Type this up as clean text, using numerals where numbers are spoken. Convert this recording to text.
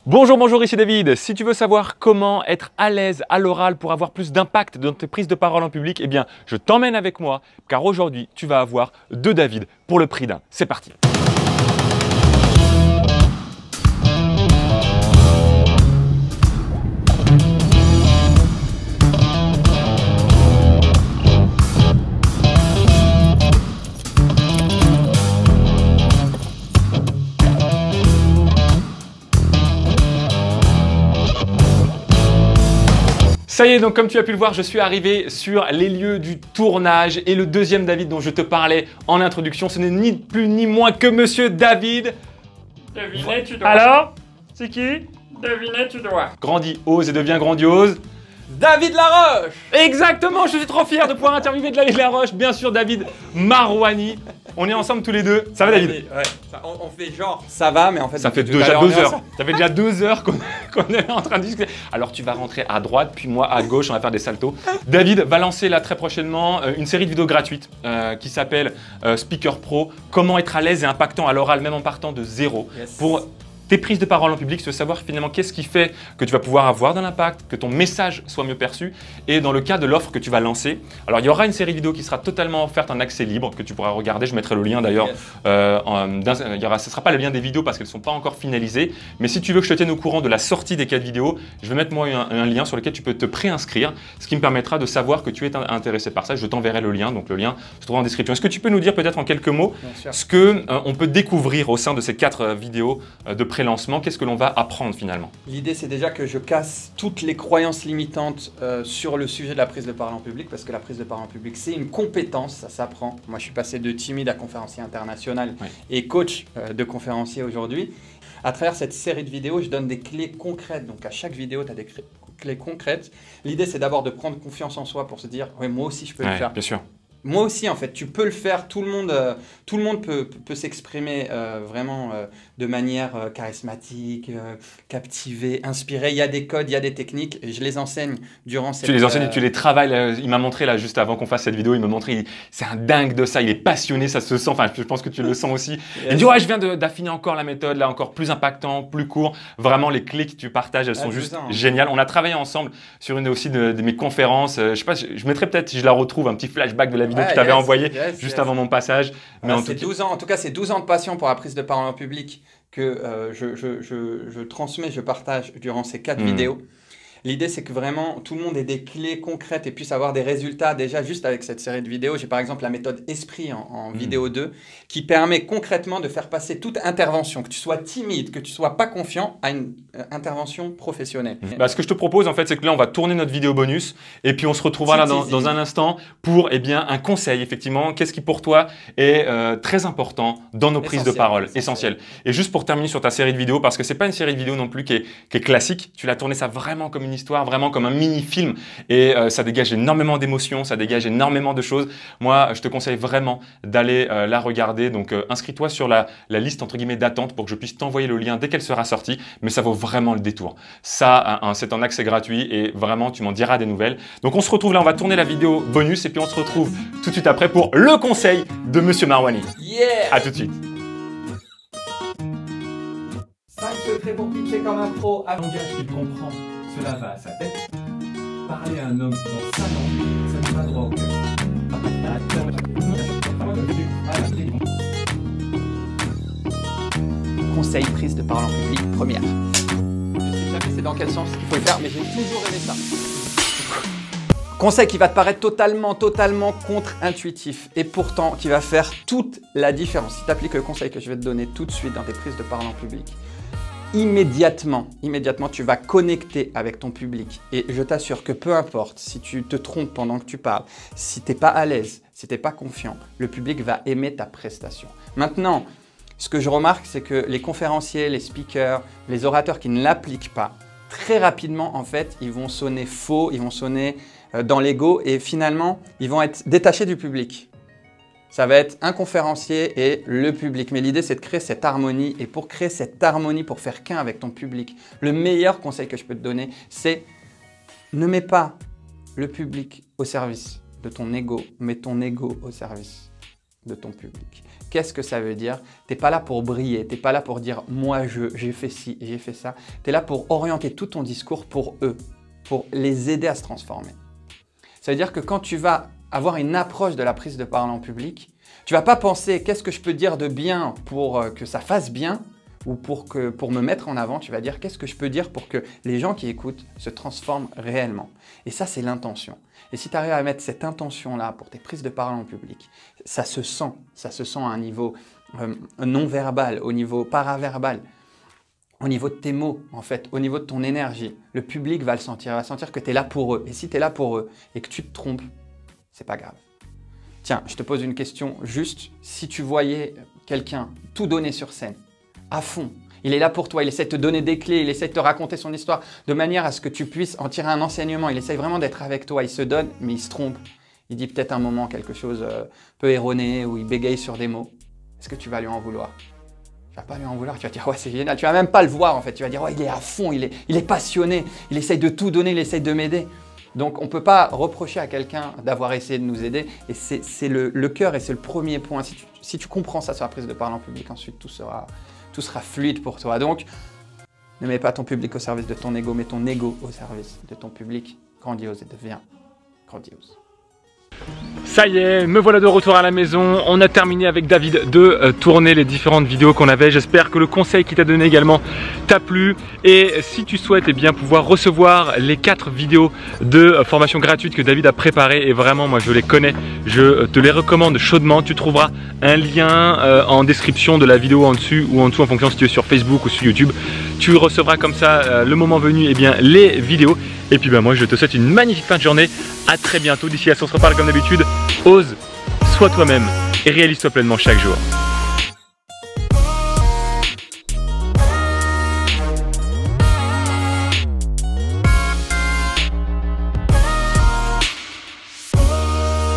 Bonjour, ici David. Si tu veux savoir comment être à l'aise à l'oral pour avoir plus d'impact dans tes prises de parole en public, eh bien, je t'emmène avec moi car aujourd'hui, tu vas avoir 2 David pour le prix d'un. C'est parti. Ça y est, donc comme tu as pu le voir, je suis arrivé sur les lieux du tournage et le deuxième David dont je te parlais en introduction, ce n'est ni plus ni moins que Monsieur David. Devinez, tu dois. Alors, c'est qui? Devinez, tu dois. Grandit, ose et devient grandiose. David Laroche. Exactement, je suis trop fier de pouvoir interviewer David Laroche, bien sûr David Marouani. On est ensemble tous les deux. Ça va David? Ouais. On fait genre ça va, mais en fait ça fait déjà 2 heures. Ça fait déjà 2 heures qu'on est en train de discuter. Alors tu vas rentrer à droite, puis moi à gauche, on va faire des saltos. David va lancer là très prochainement une série de vidéos gratuites qui s'appelle Speaker Pro. Comment être à l'aise et impactant à l'oral, même en partant de zéro. Yes. Pour tes prises de parole en public, tu veux savoir finalement qu'est-ce qui fait que tu vas pouvoir avoir de l'impact, que ton message soit mieux perçu. Et dans le cas de l'offre que tu vas lancer, alors il y aura une série vidéo qui sera totalement offerte en accès libre, que tu pourras regarder. Je mettrai le lien d'ailleurs. Yes. Ce ne sera pas le lien des vidéos parce qu'elles ne sont pas encore finalisées. Mais si tu veux que je te tienne au courant de la sortie des 4 vidéos, je vais mettre moi un lien sur lequel tu peux te préinscrire, ce qui me permettra de savoir que tu es intéressé par ça. Je t'enverrai le lien, donc le lien se trouve en description. Est-ce que tu peux nous dire peut-être en quelques mots ce qu'on peut découvrir au sein de ces 4 vidéos de pré-lancement? Qu'est-ce que l'on va apprendre finalement? L'idée, c'est déjà que je casse toutes les croyances limitantes sur le sujet de la prise de parole en public, parce que la prise de parole en public, c'est une compétence, ça s'apprend. Moi, je suis passé de timide à conférencier international et coach de conférencier aujourd'hui. À travers cette série de vidéos, je donne des clés concrètes. Donc, à chaque vidéo, tu as des clés concrètes. L'idée, c'est d'abord de prendre confiance en soi pour se dire « Oui, moi aussi, je peux le faire. » Bien sûr. Moi aussi, en fait, tu peux le faire. Tout le monde peut s'exprimer vraiment de manière charismatique, captivée, inspirée. Il y a des codes, il y a des techniques. Et je les enseigne durant cette... Tu les enseignes et tu les travailles. Il m'a montré là, juste avant qu'on fasse cette vidéo, il m'a montré, c'est un dingue de ça. Il est passionné, ça se sent. Enfin, je pense que tu le sens aussi. Yes. Il dit, ouais, je viens d'affiner encore la méthode, là, encore plus impactant, plus court. Vraiment, les clés que tu partages, elles sont juste géniales. On a travaillé ensemble sur une aussi de mes conférences. Je sais pas, je mettrai peut-être, si je la retrouve, un petit flashback de la vidéo que je t'avais envoyé juste avant mon passage. Mais en tout cas, c'est 12 ans de passion pour la prise de parole en public que je transmets, je partage durant ces 4 vidéos. L'idée, c'est que vraiment, tout le monde ait des clés concrètes et puisse avoir des résultats déjà juste avec cette série de vidéos. J'ai par exemple la méthode Esprit en vidéo 2 qui permet concrètement de faire passer toute intervention, que tu sois timide, que tu sois pas confiant, à une intervention professionnelle. Ce que je te propose, en fait, c'est que là, on va tourner notre vidéo bonus et puis on se retrouvera là dans un instant pour un conseil, effectivement. Qu'est-ce qui, pour toi, est très important dans nos prises de parole, essentiel. Et juste pour terminer sur ta série de vidéos, parce que c'est pas une série de vidéos non plus qui est classique. Tu l'as tourné ça vraiment comme une histoire, vraiment comme un mini-film et ça dégage énormément d'émotions, ça dégage énormément de choses. Moi, je te conseille vraiment d'aller la regarder. Donc, inscris-toi sur la liste entre guillemets d'attente pour que je puisse t'envoyer le lien dès qu'elle sera sortie. Mais ça vaut vraiment le détour. Ça, c'est en accès gratuit et vraiment, tu m'en diras des nouvelles. Donc, on se retrouve là, on va tourner la vidéo bonus et puis on se retrouve tout de suite après pour le conseil de Monsieur Marouani. Yeah! À tout de suite. 5 secrets pour pitcher comme un pro. Un langage qu'il comprend, cela va à sa tête. Parler à un homme dans sa langue, ça ne va droit au cœur. Conseil prise de parole en public, première. Je sais jamais c'est dans quel sens il faut le faire, mais j'ai toujours aimé ça. Conseil qui va te paraître totalement contre-intuitif et pourtant qui va faire toute la différence. Si tu appliques le conseil que je vais te donner tout de suite dans tes prises de parole en public, immédiatement, tu vas connecter avec ton public. Et je t'assure que peu importe si tu te trompes pendant que tu parles, si tu n'es pas à l'aise, si tu n'es pas confiant, le public va aimer ta prestation. Maintenant, ce que je remarque, c'est que les conférenciers, les speakers, les orateurs qui ne l'appliquent pas, très rapidement, en fait, ils vont sonner faux, ils vont sonner dans l'ego et finalement, ils vont être détachés du public. Ça va être un conférencier et le public. Mais l'idée, c'est de créer cette harmonie. Et pour créer cette harmonie, pour faire qu'un avec ton public, le meilleur conseil que je peux te donner, c'est ne mets pas le public au service de ton ego, mets ton ego au service de ton public. Qu'est-ce que ça veut dire? Tu n'es pas là pour briller, tu n'es pas là pour dire « moi j'ai fait ci, j'ai fait ça ». Tu es là pour orienter tout ton discours pour eux, pour les aider à se transformer. Ça veut dire que quand tu vas avoir une approche de la prise de parole en public, tu ne vas pas penser « qu'est-ce que je peux dire de bien pour que ça fasse bien ?» ou pour me mettre en avant, tu vas dire « qu'est-ce que je peux dire pour que les gens qui écoutent se transforment réellement ?» Et ça, c'est l'intention. Et si tu arrives à mettre cette intention-là pour tes prises de parole en public, ça se sent à un niveau non-verbal, au niveau paraverbal, au niveau de tes mots, en fait, au niveau de ton énergie. Le public va le sentir, il va sentir que tu es là pour eux. Et si tu es là pour eux et que tu te trompes, c'est pas grave. Tiens, je te pose une question juste. Si tu voyais quelqu'un tout donner sur scène, à fond, il est là pour toi, il essaie de te donner des clés, il essaie de te raconter son histoire de manière à ce que tu puisses en tirer un enseignement. Il essaie vraiment d'être avec toi, il se donne, mais il se trompe. Il dit peut-être un moment quelque chose peu erroné ou il bégaye sur des mots. Est-ce que tu vas lui en vouloir? Tu vas pas lui en vouloir, tu vas dire ouais c'est génial. Tu vas même pas le voir en fait, tu vas dire ouais il est à fond, il est passionné, il essaye de tout donner, il essaye de m'aider. Donc on ne peut pas reprocher à quelqu'un d'avoir essayé de nous aider et c'est le cœur et c'est le premier point. Si tu comprends ça sur la prise de parole en public, ensuite tout sera fluide pour toi. Donc, ne mets pas ton public au service de ton ego, mets ton ego au service de ton public. Grandiose et deviens grandiose. Ça y est, me voilà de retour à la maison. On a terminé avec David de tourner les différentes vidéos qu'on avait. J'espère que le conseil qu'il t'a donné également t'a plu. Et si tu souhaites bien pouvoir recevoir les 4 vidéos de formation gratuite que David a préparées, et vraiment moi je les connais, je te les recommande chaudement. Tu trouveras un lien en description de la vidéo en dessus ou en dessous en fonction si tu es sur Facebook ou sur YouTube. Tu recevras comme ça le moment venu les vidéos. Et puis moi je te souhaite une magnifique fin de journée. À très bientôt. D'ici là, on se reparle comme d'habitude. Ose, sois toi-même et réalise-toi pleinement chaque jour.